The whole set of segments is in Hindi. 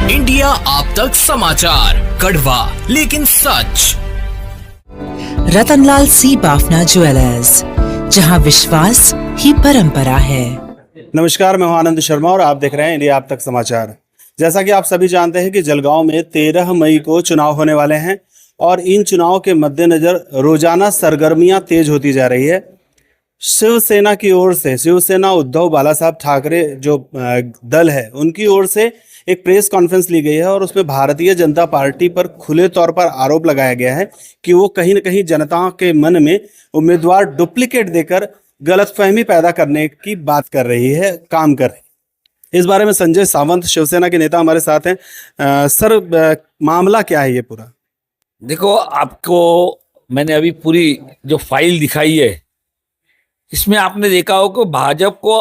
इंडिया आप तक समाचार, कड़वा लेकिन सच। रतनलाल सी बाफना ज्वेलर्स, जहां विश्वास ही परंपरा है। नमस्कार, मैं हूं आनंद शर्मा और आप देख रहे हैं इंडिया आप तक समाचार। जैसा कि आप सभी जानते हैं कि जलगांव में 13 मई को चुनाव होने वाले हैं और इन चुनाव के मद्देनजर रोजाना सरगर्मियां तेज होती जा रही है। शिवसेना की ओर से, शिवसेना उद्धव बाला साहब ठाकरे जो दल है, उनकी ओर से एक प्रेस कॉन्फ्रेंस ली गई है और उसमें भारतीय जनता पार्टी पर खुले तौर पर आरोप लगाया गया है कि वो कहीं न कहीं जनता के मन में उम्मीदवार डुप्लीकेट देकर गलतफहमी पैदा करने की बात कर रही है, काम कर रही है। इस बारे में संजय सावंत, शिवसेना के नेता, हमारे साथ हैं। सर, मामला क्या है ये पूरा? देखो, आपको मैंने अभी पूरी जो फाइल दिखाई है, इसमें आपने देखा हो कि भाजपा को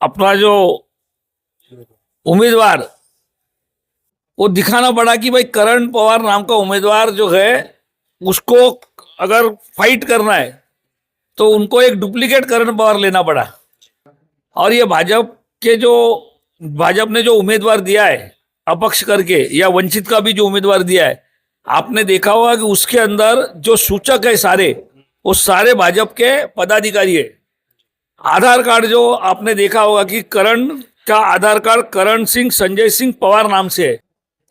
अपना जो उम्मीदवार वो दिखाना पड़ा कि भाई करण पवार नाम का उम्मीदवार जो है उसको अगर फाइट करना है तो उनको एक डुप्लीकेट करण पवार लेना पड़ा। और ये भाजपा ने जो उम्मीदवार दिया है अपक्ष करके, या वंचित का भी जो उम्मीदवार दिया है, आपने देखा होगा कि उसके अंदर जो सूचक है सारे, वो सारे भाजपा के पदाधिकारी है। आधार कार्ड जो आपने देखा होगा कि करण का आधार कार्ड करण सिंह संजय सिंह पवार नाम से है,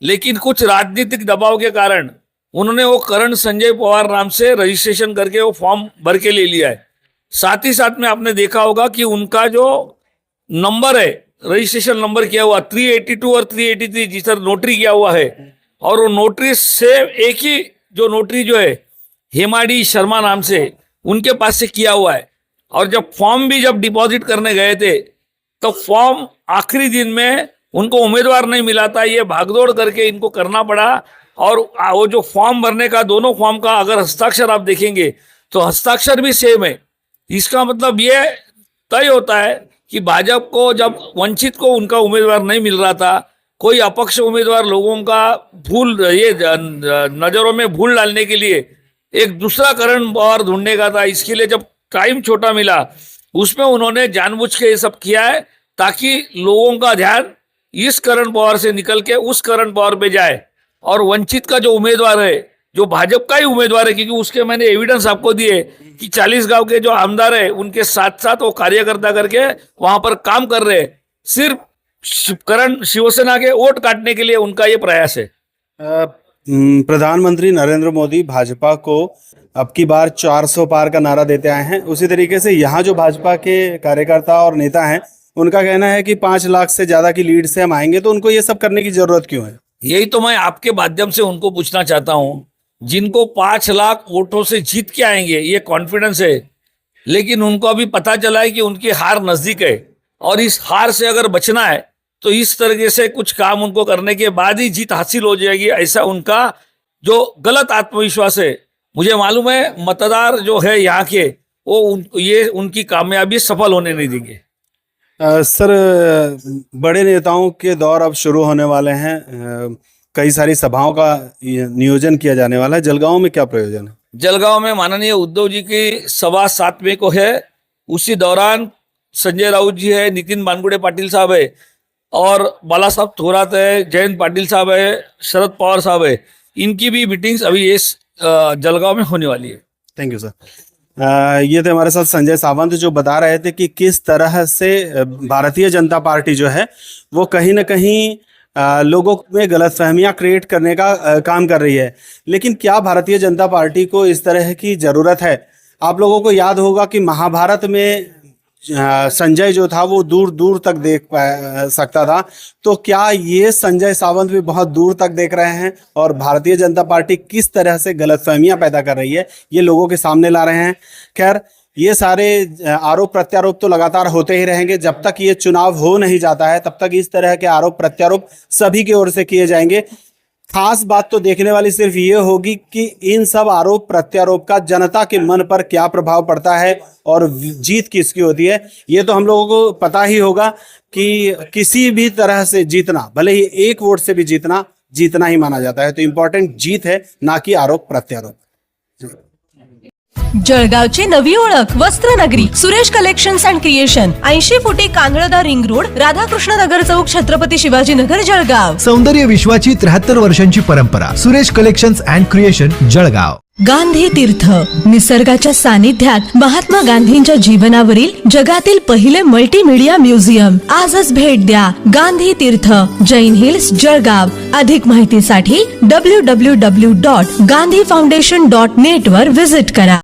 लेकिन कुछ राजनीतिक दबाव के कारण उन्होंने वो करण संजय पवार नाम से रजिस्ट्रेशन करके वो फॉर्म भर के ले लिया है। साथ ही साथ में आपने देखा होगा कि उनका जो नंबर है, रजिस्ट्रेशन नंबर किया हुआ 382 और 383 जिस तरह नोटरी किया हुआ है, और वो नोटरी से एक ही जो नोटरी जो है हेमाडी शर्मा नाम से, उनके पास से किया हुआ है। और जब डिपॉजिट करने गए थे तो फॉर्म आखिरी दिन में उनको उम्मीदवार नहीं मिला था, ये भागदौड़ करके इनको करना पड़ा। और वो जो फॉर्म भरने का, दोनों फॉर्म का अगर हस्ताक्षर आप देखेंगे तो हस्ताक्षर भी सेम है। इसका मतलब ये तय होता है कि भाजपा को जब वंचित को उनका उम्मीदवार नहीं मिल रहा था, कोई अपक्ष उम्मीदवार लोगों का नजरों में भूल डालने के लिए एक दूसरा करण पवार ढूंढने का था। इसके लिए जब टाइम छोटा मिला, उसमें उन्होंने जानबूझ के ये सब किया है ताकि लोगों का ध्यान इस करण पवार से निकल के उस करण पवार पे जाए। और वंचित का जो उम्मीदवार है, जो भाजपा का ही उम्मीदवार है, क्योंकि उसके मैंने एविडेंस आपको दिए कि 40 गांव के जो आमदार है उनके साथ साथ वो कार्यकर्ता करके वहां पर काम कर रहे हैं। सिर्फ करण शिवसेना के वोट काटने के लिए उनका ये प्रयास है। प्रधानमंत्री नरेंद्र मोदी भाजपा को अब की बार 400 पार का नारा देते आए हैं। उसी तरीके से यहाँ जो भाजपा के कार्यकर्ता और नेता हैं, उनका कहना है कि 5 लाख से ज्यादा की लीड से हम आएंगे, तो उनको ये सब करने की जरूरत क्यों है? यही तो मैं आपके माध्यम से उनको पूछना चाहता हूं। जिनको 5 लाख वोटों से जीत के आएंगे ये कॉन्फिडेंस है, लेकिन उनको अभी पता चला है कि उनकी हार नजदीक है, और इस हार से अगर बचना है तो इस तरीके से कुछ काम उनको करने के बाद ही जीत हासिल हो जाएगी, ऐसा उनका जो गलत आत्मविश्वास है। मुझे मालूम है मतदार जो है यहाँ के, वो ये उनकी कामयाबी सफल होने नहीं देंगे। सर, बड़े नेताओं के दौर अब शुरू होने वाले हैं। कई सारी सभाओं का नियोजन किया जाने वाला है। जलगांव में क्या प्रयोजन है? जलगांव में माननीय उद्धव जी की सभा 7 मई को है। उसी दौरान संजय राउत जी है, नितिन बानगुड़े पाटिल साहब है, और बाला साहब थोरात है, जयंत पाटिल साहब है, शरद पवार साहब है। इनकी भी मीटिंग्स अभी इस जलगांव में होने वाली है। Thank you sir. ये थे हमारे साथ संजय सावंत, जो बता रहे थे कि किस तरह से भारतीय जनता पार्टी जो है वो कहीं ना कहीं लोगों में गलतफहमियां क्रिएट करने का काम कर रही है। लेकिन क्या भारतीय जनता पार्टी को इस तरह की जरूरत है? आप लोगों को याद होगा कि महाभारत में संजय जो था वो दूर दूर तक देख सकता था, तो क्या ये संजय सावंत भी बहुत दूर तक देख रहे हैं? और भारतीय जनता पार्टी किस तरह से गलतफहमियां पैदा कर रही है, ये लोगों के सामने ला रहे हैं। खैर, ये सारे आरोप प्रत्यारोप तो लगातार होते ही रहेंगे। जब तक ये चुनाव हो नहीं जाता है, तब तक इस तरह के आरोप प्रत्यारोप सभी की ओर से किए जाएंगे। खास बात तो देखने वाली सिर्फ ये होगी कि इन सब आरोप प्रत्यारोप का जनता के मन पर क्या प्रभाव पड़ता है और जीत किसकी होती है। ये तो हम लोगों को पता ही होगा कि किसी भी तरह से जीतना, भले ही 1 वोट से भी जीतना ही माना जाता है। तो इंपॉर्टेंट जीत है, ना कि आरोप प्रत्यारोप। जळगावची नवी ओळख वस्त्रनगरी सुरेश कलेक्शन्स अँड क्रिएशन 80 फुटी कांदळदा रिंग रोड राधाकृष्ण नगर चौक छत्रपती शिवाजी नगर जळगाव. सौंदर्य विश्वाची 73 वर्षांची परंपरा. Suresh collections and creation Jalgaon. Gandhi तीर्थ निसर्गाच्या सानिध्यात महात्मा गांधींच्या जीवनावरील जगातील पहिले मल्टीमीडिया म्युझियम. आजच भेट द्या. गांधी तीर्थ जैन हिल्स जळगाव. अधिक माहितीसाठी www.gandhifoundation.net वर विजिट करा.